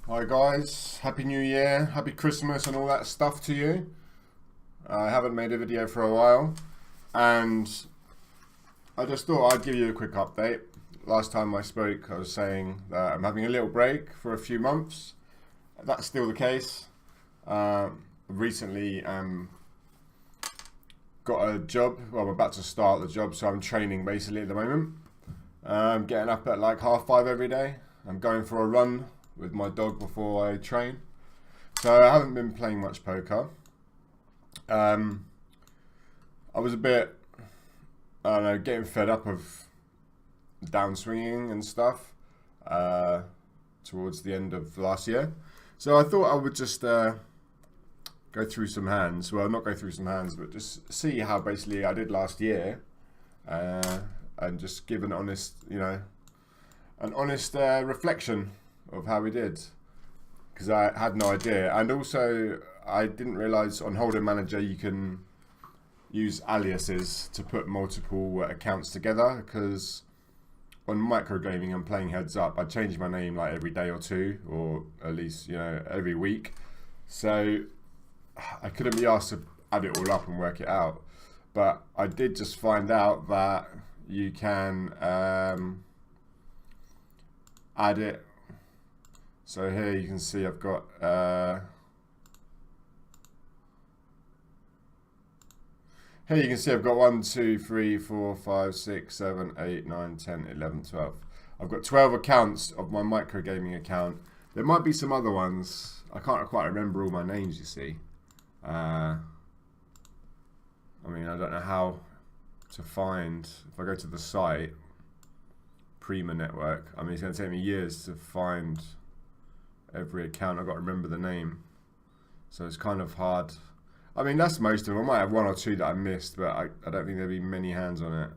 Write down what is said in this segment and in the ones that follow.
Hi guys, Happy New Year, Happy Christmas and all that stuff to you. I haven't made a video for a while and I just thought I'd give you a quick update. Last time I spoke I was saying that I'm having a little break for a few months. That's still the case. Recently got a job, well I'm about to start the job, so I'm training basically at the moment. I'm getting up at like 5:30 every day. I'm going for a run with my dog before I train. So I haven't been playing much poker. I was a bit, I don't know, getting fed up of downswinging and stuff towards the end of last year. So I thought I would just go through some hands. Well, not go through some hands, but just see how basically I did last year and just give an honest, reflection of how we did, because I had no idea. And also I didn't realize on Hold'em Manager you can use aliases to put multiple accounts together, because on microgaming and playing Heads Up I change my name like every day or two, or at least every week, so I couldn't be asked to add it all up and work it out. But I did just find out that you can add it. So here you can see I've got here you can see I've got 1, 2, 3, 4, 5, 6, 7, 8, 9, 10, 11, 12. I've got 12 accounts of my microgaming account. There might be some other ones. I can't quite remember all my names, you see. I mean, I don't know how to find, if I go to the site, Prima Network, I mean, it's going to take me years to find every account. I've got to remember the name. So it's kind of hard. I mean, that's most of them. I might have one or two that I missed, but I don't think there'll be many hands on it.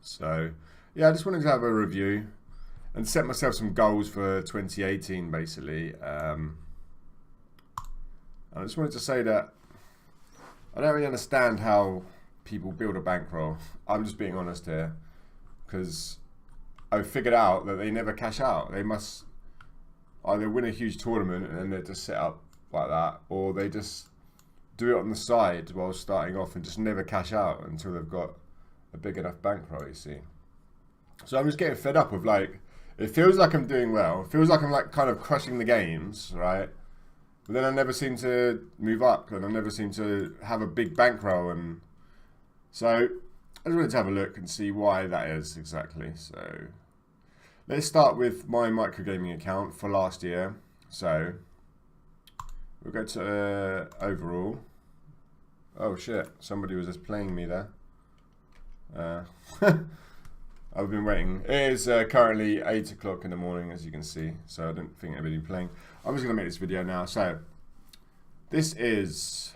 So, yeah, I just wanted to have a review and set myself some goals for 2018, basically. I just wanted to say that I don't really understand how people build a bankroll. I'm just being honest here, because I've figured out that they never cash out. They must either win a huge tournament and then they're just set up like that, or they just do it on the side while starting off and just never cash out until they've got a big enough bankroll, you see. So I'm just getting fed up with, like, it feels like I'm doing well. It feels like I'm like kind of crushing the games, right? But then I never seem to move up, and I never seem to have a big bankroll. And so I just wanted to have a look and see why that is exactly. So let's start with my microgaming account for last year. So we'll go to overall. Oh shit, somebody was just playing me there. I've been waiting. It is currently 8 o'clock in the morning, as you can see, so I don't think anybody playing. I'm just going to make this video now. So this is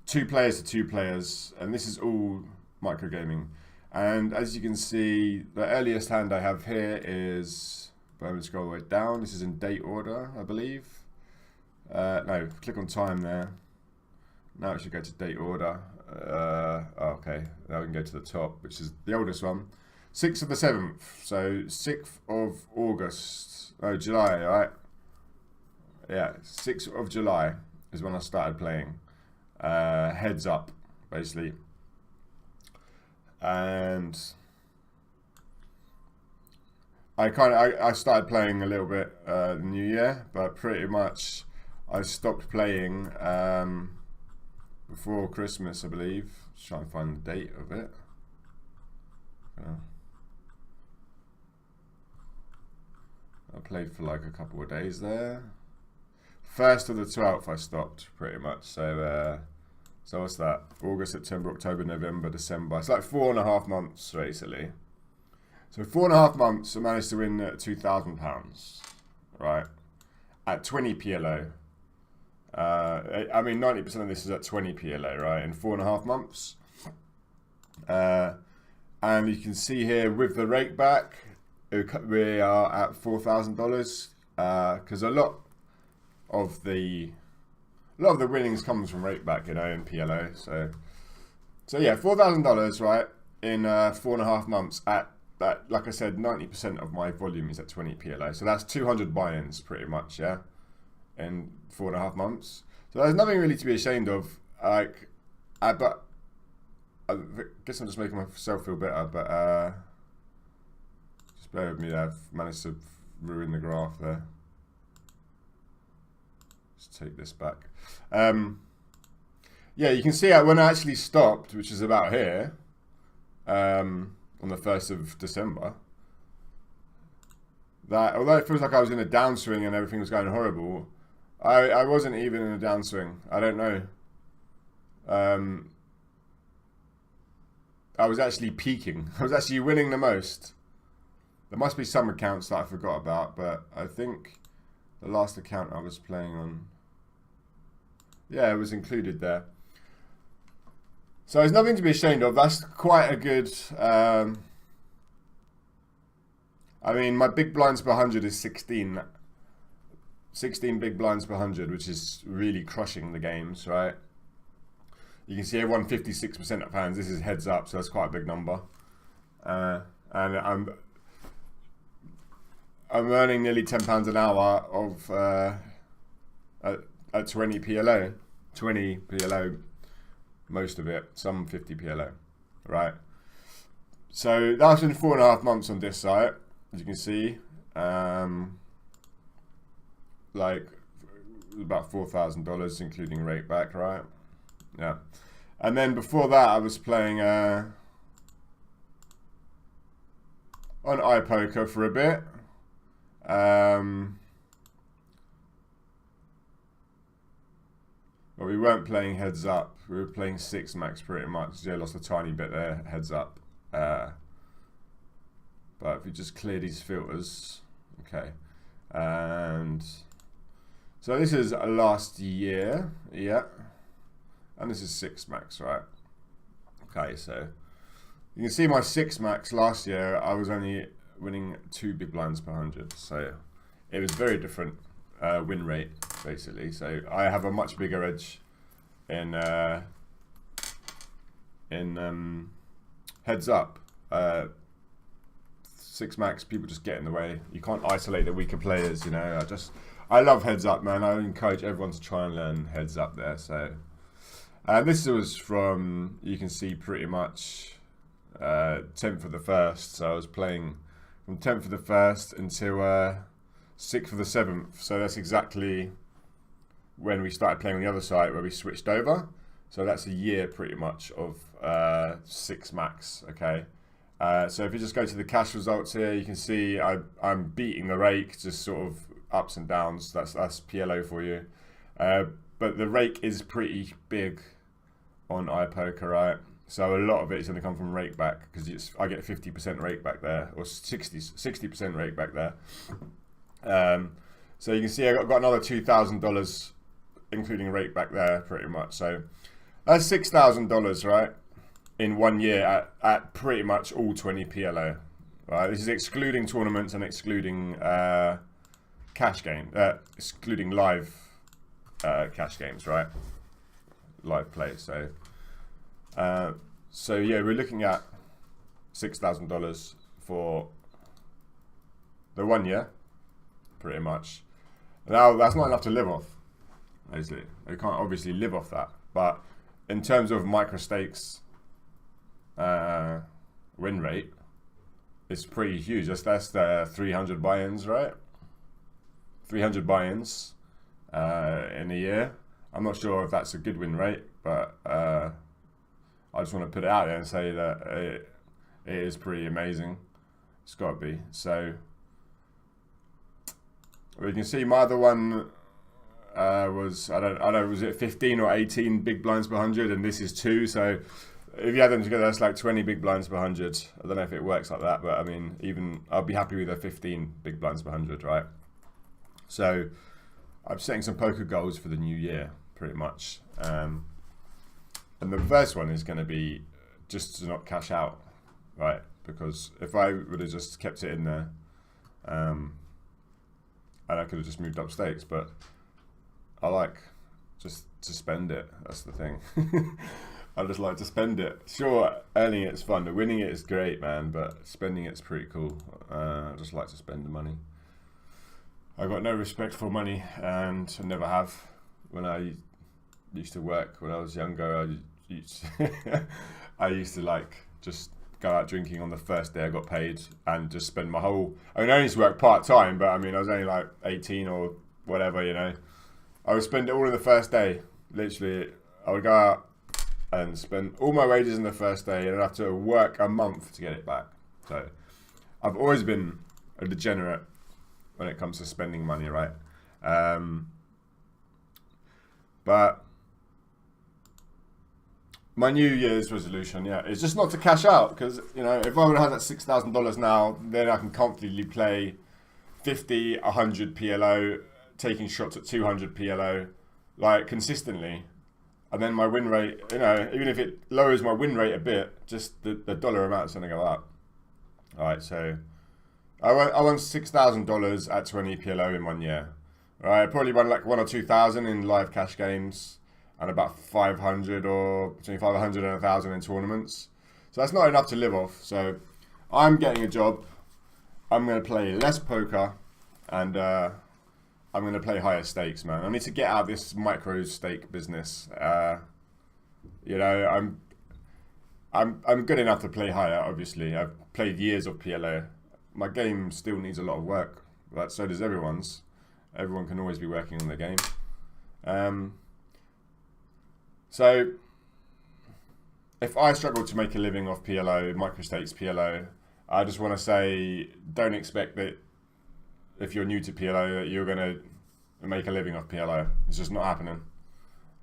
2 players to 2 players, and this is all microgaming. And as you can see, the earliest hand I have here is, I'm going to scroll all the way down. This is in date order, I believe. No, click on time there. Now it should go to date order. Okay, now we can go to the top, which is the oldest one. 6th of the 7th, so 6th of August, oh July, right? Yeah, 6th of July is when I started playing Heads Up, basically. And I started playing a little bit the new year, but pretty much I stopped playing before Christmas, I believe. Just trying to find the date of it. I played for like a couple of days there. 1st of the 12th I stopped, pretty much. So so what's that? August, September, October, November, December. It's like 4.5 months, basically. So 4.5 months I managed to win £2,000, right? At 20 PLO. I mean, 90% of this is at 20 PLO, right? In 4.5 months. And you can see here with the rake back, we are at $4,000, because a lot of the winnings comes from rake back, in PLO. So yeah, $4,000, right, in 4.5 months at that, like I said, 90% of my volume is at 20 PLO. So that's 200 buy-ins pretty much, yeah, in 4.5 months. So there's nothing really to be ashamed of. Like, but I guess I'm just making myself feel better. But just bear with me. I've managed to ruin the graph there. Let's take this back. Yeah, you can see when I actually stopped, which is about here, on the 1st of December, that although it feels like I was in a downswing and everything was going horrible, I wasn't even in a downswing. I don't know. I was actually peaking. I was actually winning the most. There must be some accounts that I forgot about, but I think the last account I was playing on, yeah, it was included there. So there's nothing to be ashamed of. That's quite a good... I mean, my big blinds per 100 is 16. 16 big blinds per 100, which is really crushing the games, right? You can see everyone 56% of hands. This is heads up, so that's quite a big number. And I'm earning nearly £10 an hour of at 20 PLO. 20 PLO, most of it, some 50 PLO, right? So that's been 4.5 months on this site, as you can see. Like about $4,000, including rate back, right? Yeah. And then before that, I was playing on iPoker for a bit. But we weren't playing heads up. We were playing 6 max pretty much. Yeah, lost a tiny bit there, heads up. But if we just clear these filters, okay. And so this is last year, yeah. And this is 6 max, right? Okay, so you can see my 6 max last year, I was only winning 2 big blinds per 100. So it was very different win rate, basically. So I have a much bigger edge in heads up. 6 max, people just get in the way. You can't isolate the weaker players, you know. I love heads up, man. I encourage everyone to try and learn heads up there. So this was from, you can see pretty much 10th of the 1st. So I was playing from 10th of the 1st until 6th of the 7th. So that's exactly when we started playing on the other side where we switched over. So that's a year pretty much of 6 max, okay? So if you just go to the cash results here, you can see I'm beating the rake, just sort of ups and downs. That's PLO for you. But the rake is pretty big on iPoker, right? So a lot of it is going to come from rake back because I get 50% rake back there, or 60% rake back there. So you can see I got another $2,000, including rake back there, pretty much. So that's $6,000, right? In 1 year at pretty much all 20 PLO, right? This is excluding tournaments and excluding cash game, excluding live cash games, right? Live play. So yeah, we're looking at $6,000 for the 1 year, pretty much. Now that's not enough to live off. Basically, you can't obviously live off that, but in terms of micro stakes win rate, it's pretty huge. That's the 300 buy-ins, right? 300 buy-ins in a year. I'm not sure if that's a good win rate, but I just want to put it out there and say that it is pretty amazing. It's got to be. So we can see my other one was I don't know, was it 15 or 18 big blinds per 100, and this is 2. So if you add them together, that's like 20 big blinds per 100. I don't know if it works like that, but I mean, even I'll be happy with a 15 big blinds per 100, right? So I'm setting some poker goals for the new year, pretty much. And the first one is going to be just to not cash out, right? Because if I would have just kept it in there, and I could have just moved up stakes, but I like just to spend it. That's the thing. I just like to spend it. Sure, earning it's fun, but winning it is great, man. But spending it's pretty cool. I just like to spend the money. I got no respect for money, and I never have. When I used to work when I was younger, I used to like just go out drinking on the first day I got paid and just spend my whole. I mean, I used to work part time, but I mean, I was only like 18 or whatever, you know. I would spend it all in the first day. Literally, I would go out and spend all my wages in the first day, and I'd have to work a month to get it back. So, I've always been a degenerate when it comes to spending money, right? But my New Year's resolution, yeah, is just not to cash out, because, you know, if I would have had that $6,000 now, then I can comfortably play 50, 100 PLO, taking shots at 200 PLO, like consistently. And then my win rate, you know, even if it lowers my win rate a bit, just the dollar amount is going to go up. All right, so I won $6,000 at 20 PLO in 1 year. All right, I probably won like 1 or 2,000 in live cash games, and about 500 or between 500 and 1,000 in tournaments. So that's not enough to live off. So I'm getting a job. I'm going to play less poker, and I'm going to play higher stakes, man. I need to get out of this micro stake business. You know, I'm good enough to play higher. Obviously, I've played years of PLO. My game still needs a lot of work, but so does everyone's. Everyone can always be working on their game. So, if I struggle to make a living off PLO, microstakes PLO, I just want to say, don't expect that if you're new to PLO that you're going to make a living off PLO. It's just not happening.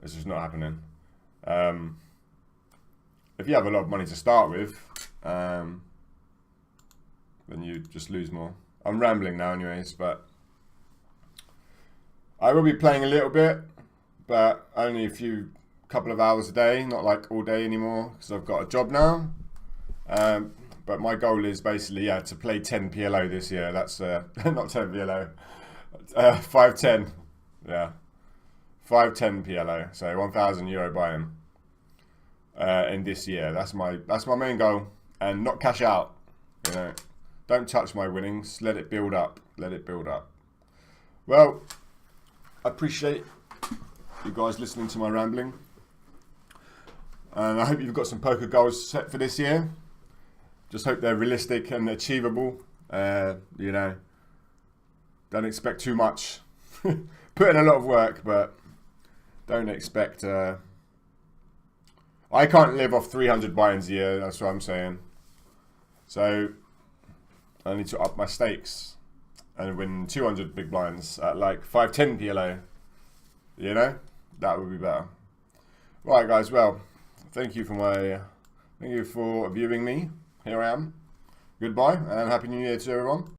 It's just not happening. If you have a lot of money to start with, then you just lose more. I'm rambling now anyways, but I will be playing a little bit, but only a couple of hours a day, not like all day anymore, because I've got a job now. But my goal is basically, yeah, to play 10 PLO this year. That's not 10 PLO, 510. Yeah, 510 PLO. So €1,000 buy-in in this year. That's my main goal, and not cash out. You know, don't touch my winnings. Let it build up. Let it build up. Well, I appreciate you guys listening to my rambling. And I hope you've got some poker goals set for this year. Just hope they're realistic and achievable. You know, don't expect too much. Put in a lot of work, but don't expect... I can't live off 300 buy-ins a year, that's what I'm saying. So, I need to up my stakes and win 200 big blinds at like 510 PLO. You know, that would be better. Right, guys. Well, thank you for viewing me. Here I am. Goodbye and Happy New Year to everyone.